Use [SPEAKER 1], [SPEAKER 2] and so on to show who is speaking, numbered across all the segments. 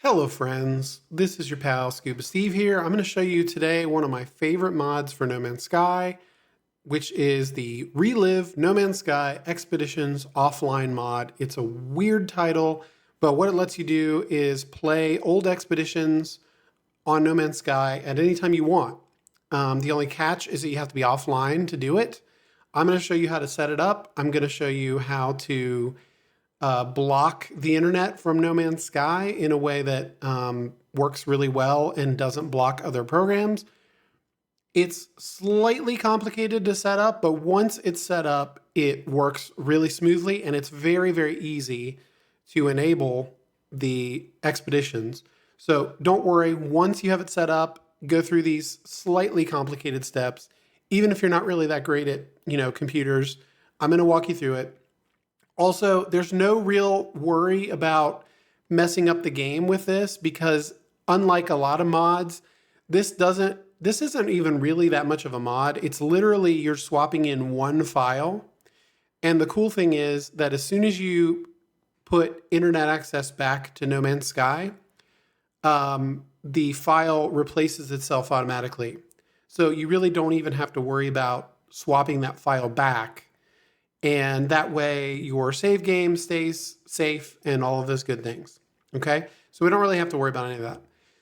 [SPEAKER 1] Hello friends, this is your pal Scuba Steve here. I'm going to show you today one of my favorite mods for No Man's Sky, which is the ReLive-NoMansSky-Expeditions-Offline mod. It's a weird title, but what it lets you do is play old expeditions on No Man's Sky at any time you want. The only catch is that you have to be offline to do it. I'm going to show you how to set it up. I'm going to show you how to block the internet from No Man's Sky in a way that works really well and doesn't block other programs. It's slightly complicated to set up, but once it's set up, it works really smoothly, and it's very, very easy to enable the expeditions. So don't worry, once you have it set up, go through these slightly complicated steps. Even if you're not really that great at, computers, I'm going to walk you through it. Also, there's no real worry about messing up the game with this because unlike a lot of mods, this isn't even really that much of a mod. It's literally you're swapping in one file. And the cool thing is that as soon as you put internet access back to No Man's Sky, the file replaces itself automatically. So you really don't even have to worry about swapping that file back. And that way your save game stays safe and all of those good things. Okay, so we don't really have to worry about any of that.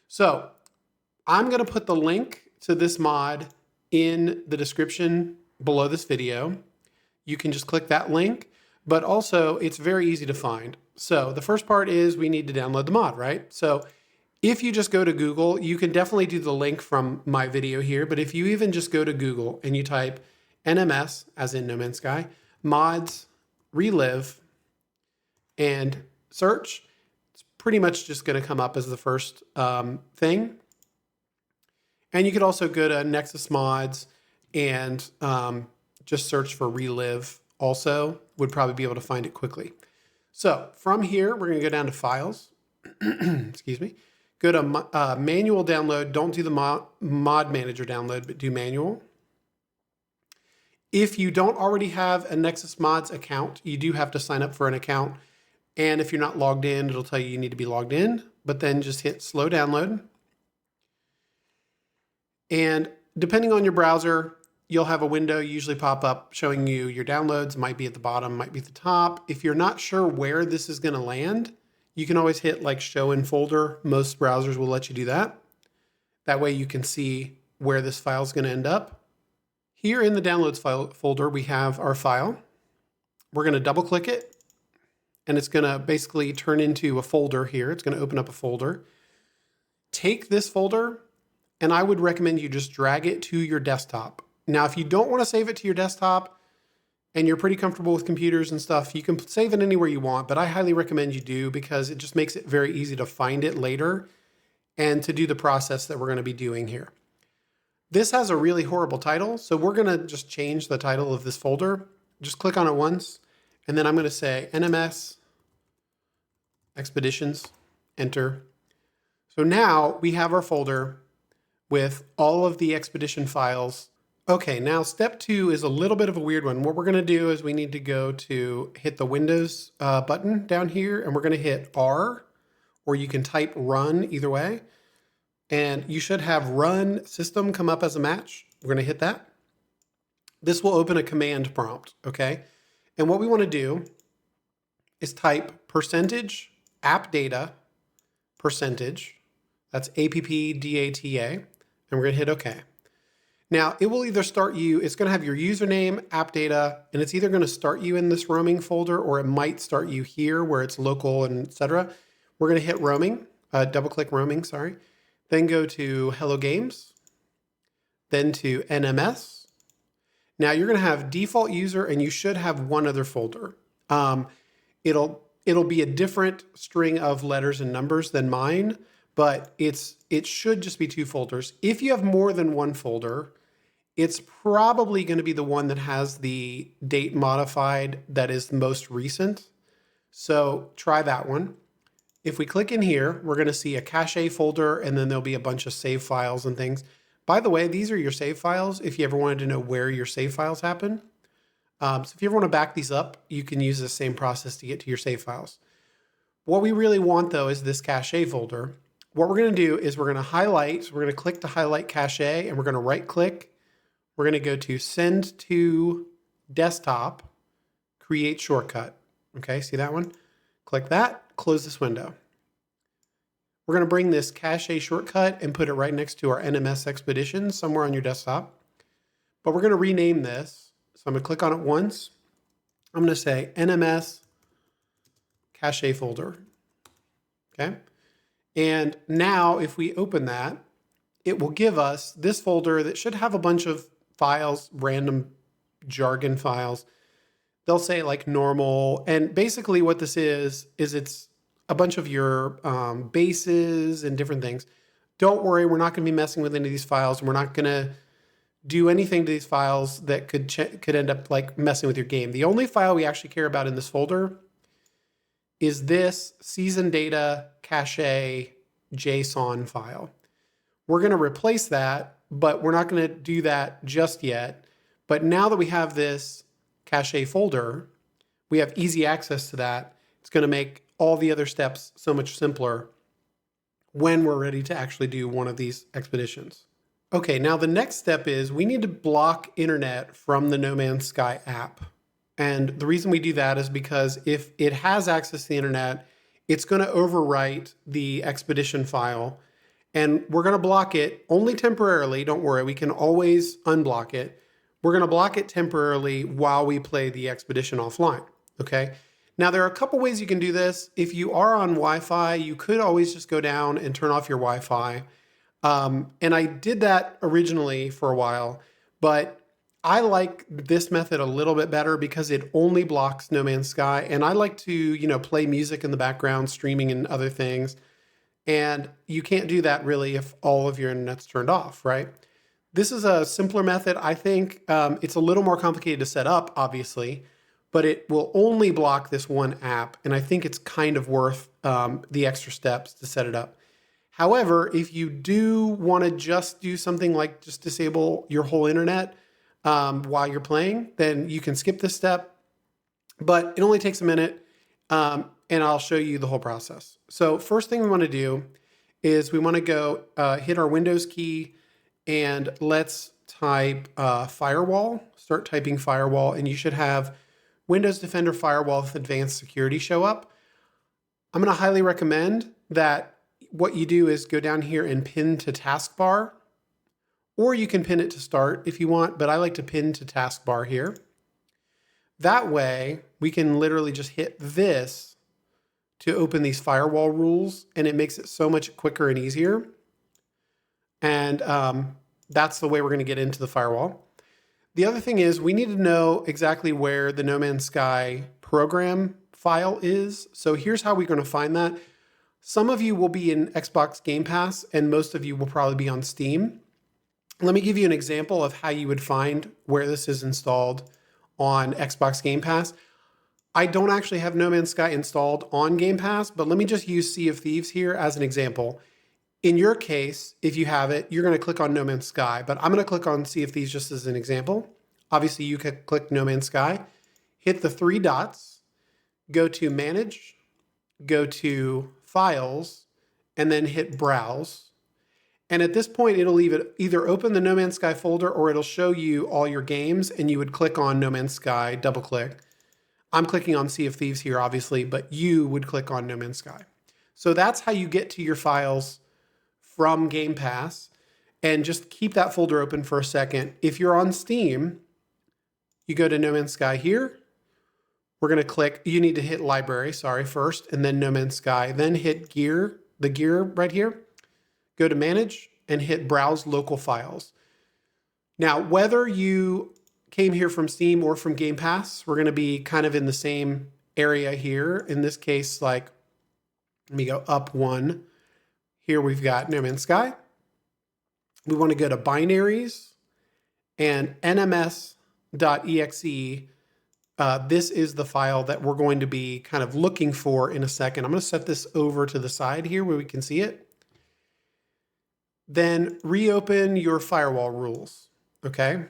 [SPEAKER 1] So I'm going to put the link to this mod in the description below this video. You can just click that link, but also it's very easy to find. So the first part is we need to download the mod, right? So if you just go to Google, you can definitely do the link from my video here, but if you even just go to Google and you type NMS, as in No Man's Sky, mods, ReLive, and search, it's pretty much just going to come up as the first thing. And you could also go to Nexus Mods and just search for ReLive also, would probably be able to find it quickly. So from here, we're going to go down to Files. Excuse me. Go to Manual Download. Don't do the Mod Manager download, but do Manual. If you don't already have a Nexus Mods account, you do have to sign up for an account. And if you're not logged in, it'll tell you need to be logged in, but then just hit slow download. And depending on your browser, you'll have a window usually pop up showing you your downloads. Might be at the bottom, might be at the top. If you're not sure where this is going to land, you can always hit like show in folder. Most browsers will let you do that. That way you can see where this file is going to end up. Here in the downloads file folder, we have our file. We're going to double click it, and it's going to basically turn into a folder here. It's going to open up a folder. Take this folder, and I would recommend you just drag it to your desktop. Now, if you don't want to save it to your desktop and you're pretty comfortable with computers and stuff, you can save it anywhere you want, but I highly recommend you do because it just makes it very easy to find it later and to do the process that we're going to be doing here. This has a really horrible title, so we're going to just change the title of this folder. Just click on it once, and then I'm going to say NMS Expeditions, enter. So now we have our folder with all of the expedition files. Okay, now step 2 is a little bit of a weird one. What we're going to do is we need to go to hit the Windows button down here, and we're going to hit R, or you can type run either way. And you should have run system come up as a match. We're going to hit that. This will open a command prompt, okay? And what we want to do is type percentage app data percentage. That's APPDATA. And we're going to hit OK. Now, it will either start you, it's going to have your username, app data, and it's either going to start you in this roaming folder or it might start you here where it's local and etc. We're going to hit roaming, double click roaming, sorry. Then go to Hello Games, then to NMS. Now you're going to have default user and you should have one other folder. It'll be a different string of letters and numbers than mine, but it should just be 2 folders. If you have more than one folder, it's probably going to be the one that has the date modified that is most recent. So try that one. If we click in here, we're going to see a cache folder, and then there'll be a bunch of save files and things. By the way, these are your save files if you ever wanted to know where your save files happen. So if you ever want to back these up, you can use the same process to get to your save files. What we really want though is this cache folder. What we're going to do is we're going to highlight, so we're going to click to highlight cache, and we're going to right click. We're going to go to send to desktop, create shortcut. Okay, see that one? Click that, close this window. We're going to bring this cache shortcut and put it right next to our NMS Expeditions somewhere on your desktop. But we're going to rename this. So I'm going to click on it once. I'm going to say NMS cache folder. Okay. And now if we open that, it will give us this folder that should have a bunch of files, random jargon files. They'll say like normal. And basically what this is it's a bunch of your bases and different things. Don't worry, we're not going to be messing with any of these files. We're not going to do anything to these files that could end up like messing with your game. The only file we actually care about in this folder is this season data cache JSON file. We're going to replace that, but we're not going to do that just yet. But now that we have this cache folder, we have easy access to that. It's going to make all the other steps so much simpler when we're ready to actually do one of these expeditions. Okay, now the next step is we need to block internet from the No Man's Sky app. And the reason we do that is because if it has access to the internet, it's going to overwrite the expedition file. And we're going to block it only temporarily. Don't worry, we can always unblock it. We're going to block it temporarily while we play the expedition offline. Okay. Now, there are a couple ways you can do this. If you are on Wi-Fi, you could always just go down and turn off your Wi-Fi. And I did that originally for a while, but I like this method a little bit better because it only blocks No Man's Sky. And I like to, play music in the background, streaming and other things. And you can't do that really if all of your internet's turned off, right? This is a simpler method. I think it's a little more complicated to set up, obviously, but it will only block this one app. And I think it's kind of worth the extra steps to set it up. However, if you do want to just do something like just disable your whole internet while you're playing, then you can skip this step, but it only takes a minute and I'll show you the whole process. So first thing we want to do is we want to go hit our Windows key and let's type firewall, start typing firewall, and you should have Windows Defender Firewall with Advanced Security show up. I'm going to highly recommend that what you do is go down here and pin to taskbar, or you can pin it to start if you want, but I like to pin to taskbar here. That way we can literally just hit this to open these firewall rules, and it makes it so much quicker and easier. And that's the way we're going to get into the firewall. The other thing is we need to know exactly where the No Man's Sky program file is. So here's how we're going to find that. Some of you will be in Xbox Game Pass, and most of you will probably be on Steam. Let me give you an example of how you would find where this is installed on Xbox Game Pass. I don't actually have No Man's Sky installed on Game Pass, but let me just use Sea of Thieves here as an example. In your case, if you have it, you're going to click on No Man's Sky, but I'm going to click on Sea of Thieves just as an example. Obviously, you could click No Man's Sky, hit the three dots, go to Manage, go to Files, and then hit Browse. And at this point, it'll either open the No Man's Sky folder or it'll show you all your games, and you would click on No Man's Sky, double click. I'm clicking on Sea of Thieves here, obviously, but you would click on No Man's Sky. So that's how you get to your files from Game Pass, and just keep that folder open for a second. If you're on Steam, you go to No Man's Sky here. We're going to click, you need to hit Library, first, and then No Man's Sky, then hit Gear, the gear right here. Go to Manage and hit Browse Local Files. Now, whether you came here from Steam or from Game Pass, we're going to be kind of in the same area here. In this case, like, let me go up one. Here we've got No Man's Sky. We want to go to binaries and nms.exe. This is the file that we're going to be kind of looking for in a second. I'm going to set this over to the side here where we can see it. Then reopen your firewall rules, okay?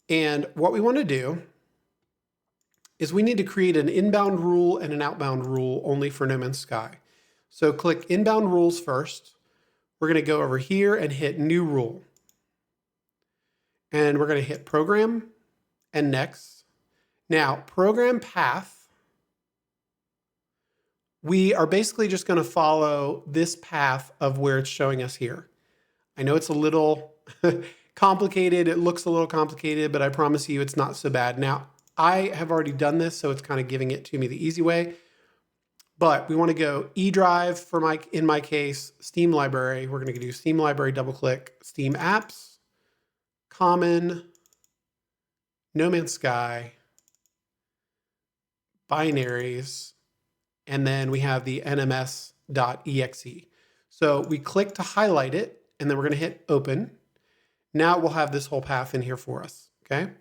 [SPEAKER 1] And what we want to do is we need to create an inbound rule and an outbound rule only for No Man's Sky. So click inbound rules first. We're going to go over here and hit new rule. And we're going to hit program and next. Now, program path, we are basically just going to follow this path of where it's showing us here. I know it's a little complicated. It looks a little complicated, but I promise you it's not so bad. Now, I have already done this, so it's kind of giving it to me the easy way. But we want to go eDrive for in my case, Steam library. We're going to do Steam library, double click, Steam apps, common, No Man's Sky, binaries, and then we have the nms.exe. So we click to highlight it, and then we're going to hit open. Now we'll have this whole path in here for us, okay?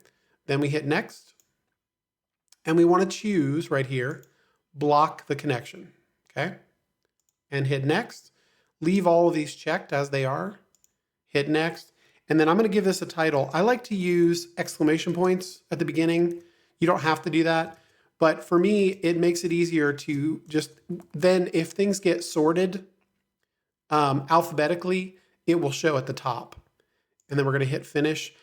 [SPEAKER 1] Then we hit next, and we want to choose right here, block the connection, okay? And hit next. Leave all of these checked as they are. Hit next. And then I'm going to give this a title. I like to use exclamation points at the beginning. You don't have to do that. But for me, it makes it easier to just, then if things get sorted alphabetically, it will show at the top. And then we're going to hit finish.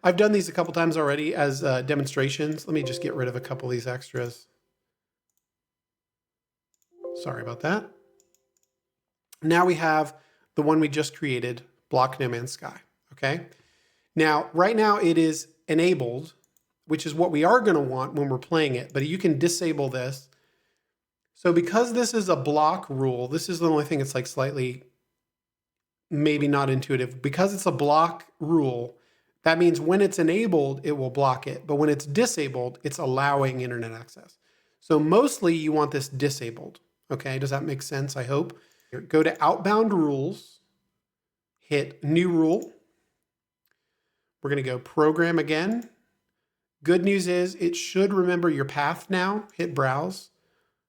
[SPEAKER 1] I've done these a couple times already as demonstrations. Let me just get rid of a couple of these extras. Sorry about that. Now we have the one we just created, block No Man's Sky, okay? Now, right now it is enabled, which is what we are gonna want when we're playing it, but you can disable this. So because this is a block rule, this is the only thing that's like slightly, maybe not intuitive. Because it's a block rule, that means when it's enabled, it will block it. But when it's disabled, it's allowing internet access. So mostly you want this disabled. Okay, does that make sense? I hope. Go to outbound rules, hit new rule. We're going to go program again. Good news is it should remember your path now. Hit browse.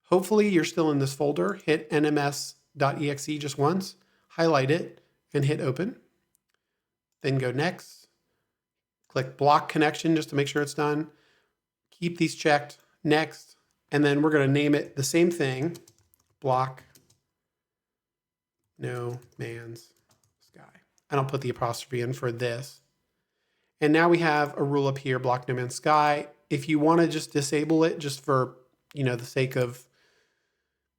[SPEAKER 1] Hopefully you're still in this folder. Hit nms.exe just once, highlight it, and hit open. Then go next. Click block connection just to make sure it's done. Keep these checked. Next. And then we're going to name it the same thing. Block No Man's Sky. I don't put the apostrophe in for this. And now we have a rule up here, block No Man's Sky. If you want to just disable it just for, the sake of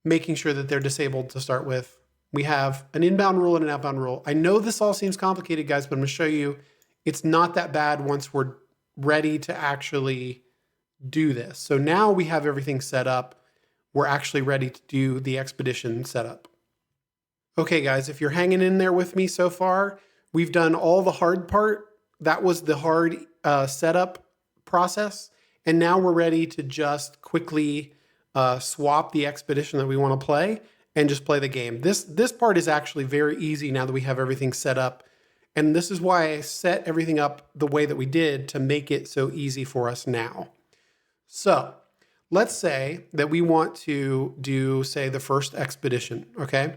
[SPEAKER 1] making sure that they're disabled to start with, we have an inbound rule and an outbound rule. I know this all seems complicated, guys, but I'm going to show you it's not that bad once we're ready to actually do this. So now we have everything set up. We're actually ready to do the expedition setup. Okay, guys, if you're hanging in there with me so far, we've done all the hard part. That was the hard setup process. And now we're ready to just quickly swap the expedition that we want to play and just play the game. This part is actually very easy now that we have everything set up. And this is why I set everything up the way that we did to make it so easy for us now. So let's say that we want to do, say, the first expedition, okay?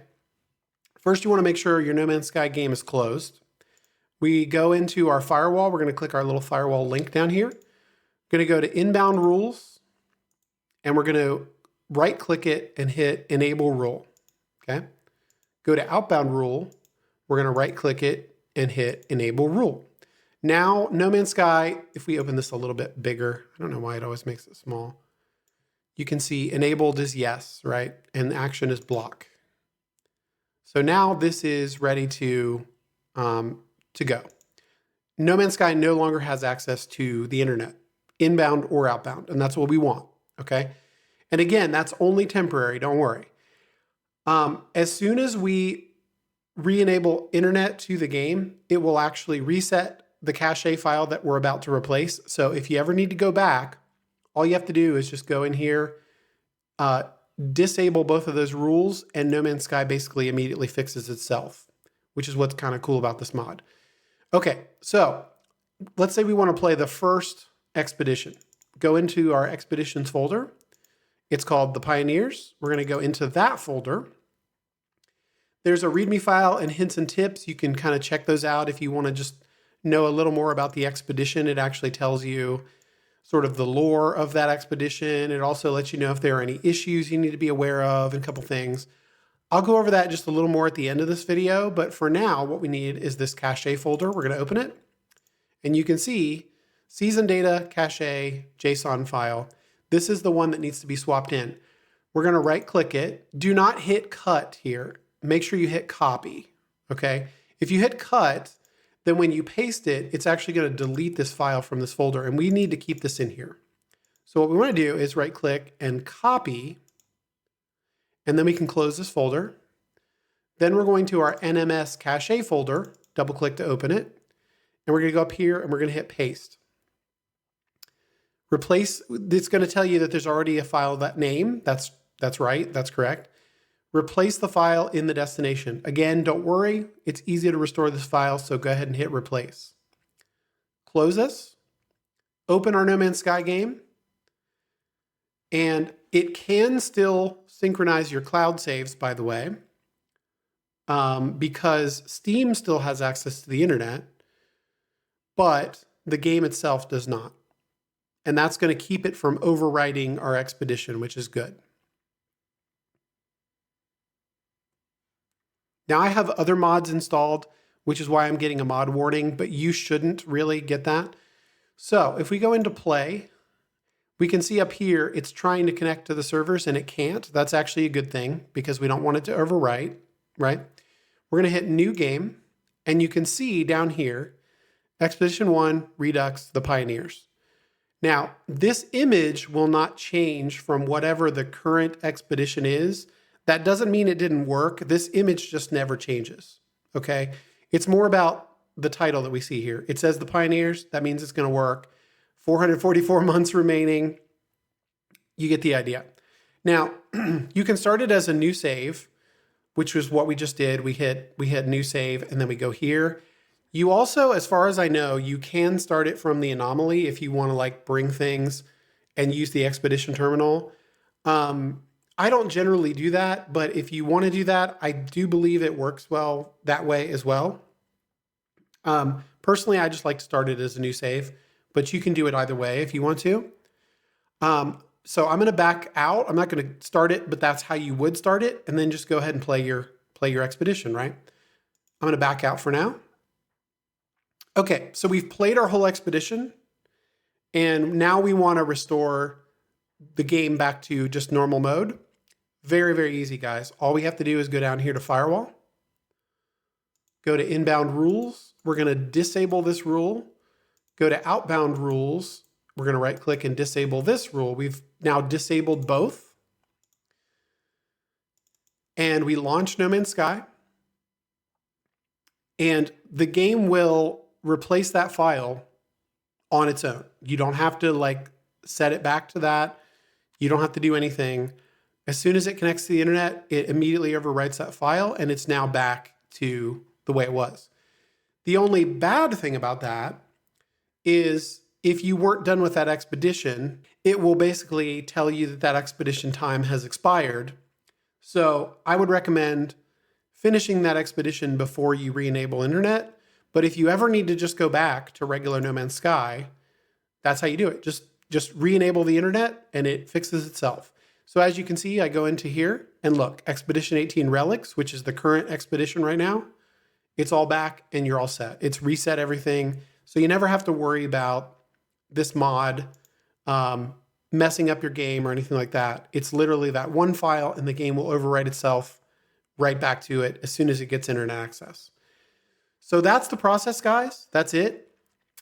[SPEAKER 1] First, you want to make sure your No Man's Sky game is closed. We go into our firewall. We're going to click our little firewall link down here. We're going to go to inbound rules, and we're going to right-click it and hit enable rule, okay? Go to outbound rule. We're going to right-click it and hit enable rule. Now, No Man's Sky, if we open this a little bit bigger, I don't know why it always makes it small. You can see enabled is yes, right? And action is block. So now this is ready to go. No Man's Sky no longer has access to the internet, inbound or outbound, and that's what we want, okay? And again, that's only temporary, don't worry. As soon as we re-enable internet to the game, it will actually reset the cache file that we're about to replace. So if you ever need to go back, all you have to do is just go in here, disable both of those rules, and No Man's Sky basically immediately fixes itself, which is what's kind of cool about this mod. Okay, so let's say we want to play the first expedition. Go into our expeditions folder. It's called the Pioneers. We're going to go into that folder. There's a README file and hints and tips. You can kind of check those out if you want to just know a little more about the expedition. It actually tells you sort of the lore of that expedition. It also lets you know if there are any issues you need to be aware of and a couple things. I'll go over that just a little more at the end of this video, but for now, what we need is this cache folder. We're going to open it, and you can see season data cache JSON file. This is the one that needs to be swapped in. We're going to right click it. Do not hit cut here. Make sure you hit copy. Okay. If you hit cut, then when you paste it, it's actually going to delete this file from this folder, and we need to keep this in here. So what we want to do is right click and copy, and then we can close this folder. Then we're going to our NMS cache folder, double click to open it, and we're going to go up here and we're going to hit paste. Replace, it's going to tell you that there's already a file that name. That's right, that's correct. Replace the file in the destination. Again, don't worry, it's easy to restore this file, so go ahead and hit replace. Close this, open our No Man's Sky game, and it can still synchronize your cloud saves, by the way, because Steam still has access to the internet, but the game itself does not. And that's going to keep it from overwriting our expedition, which is good. Now I have other mods installed, which is why I'm getting a mod warning, but you shouldn't really get that. So if we go into play, we can see up here, it's trying to connect to the servers and it can't. That's actually a good thing because we don't want it to overwrite, right? We're going to hit new game, and you can see down here, Expedition 1, Redux, the Pioneers. Now, this image will not change from whatever the current expedition is. That doesn't mean it didn't work. This image just never changes, okay? It's more about the title that we see here. It says the Pioneers. That means it's going to work. 444 months remaining. You get the idea. Now, you can start it as a new save, which was what we just did. We hit new save, and then we go here. You also, as far as I know, you can start it from the anomaly if you want to like bring things and use the expedition terminal. I don't generally do that, but if you want to do that, I do believe it works well that way as well. Personally, I just like to start it as a new save, but you can do it either way if you want to. So I'm going to back out. I'm not going to start it, but that's how you would start it, and then just go ahead and play your expedition, right? I'm going to back out for now. Okay, so we've played our whole expedition, and now we want to restore the game back to just normal mode. Very, very easy, guys. All we have to do is go down here to Firewall, go to Inbound Rules. We're going to disable this rule. Go to Outbound Rules. We're going to right-click and disable this rule. We've now disabled both. And we launch No Man's Sky. And the game will replace that file on its own. You don't have to like set it back to that. You don't have to do anything. As soon as it connects to the internet, it immediately overwrites that file, and it's now back to the way it was. The only bad thing about that is if you weren't done with that expedition, it will basically tell you that that expedition time has expired. So I would recommend finishing that expedition before you re-enable internet. But if you ever need to just go back to regular No Man's Sky, that's how you do it. Just re-enable the internet and it fixes itself. So as you can see, I go into here and look, Expedition 18 Relics, which is the current expedition right now. It's all back and you're all set. It's reset everything. So you never have to worry about this mod messing up your game or anything like that. It's literally that one file and the game will overwrite itself right back to it as soon as it gets internet access. So that's the process, guys. That's it.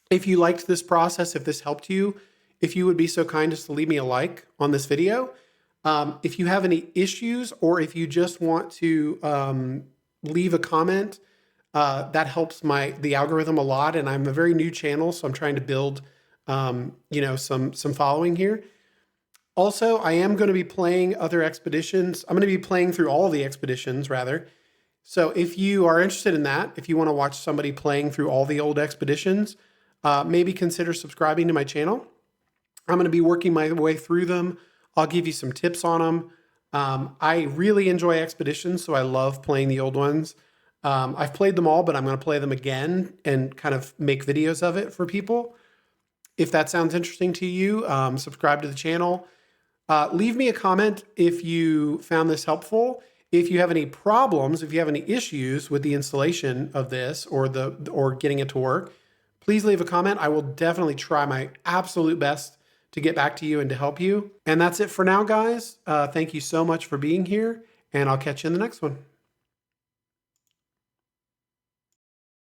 [SPEAKER 1] If you liked this process, if this helped you, if you would be so kind as to leave me a like on this video. If you have any issues or if you just want to leave a comment, that helps the algorithm a lot. And I'm a very new channel, so I'm trying to build some following here. Also, I am going to be playing other expeditions. I'm going to be playing through all the expeditions, rather. So if you are interested in that, if you want to watch somebody playing through all the old expeditions, maybe consider subscribing to my channel. I'm going to be working my way through them. I'll give you some tips on them. I really enjoy expeditions, so I love playing the old ones. I've played them all, but I'm going to play them again and kind of make videos of it for people. If that sounds interesting to you, subscribe to the channel. Leave me a comment if you found this helpful. If you have any problems, if you have any issues with the installation of this or getting it to work, please leave a comment. I will definitely try my absolute best to get back to you and to help you. And that's it for now, guys. Thank you so much for being here, and I'll catch you in the next one.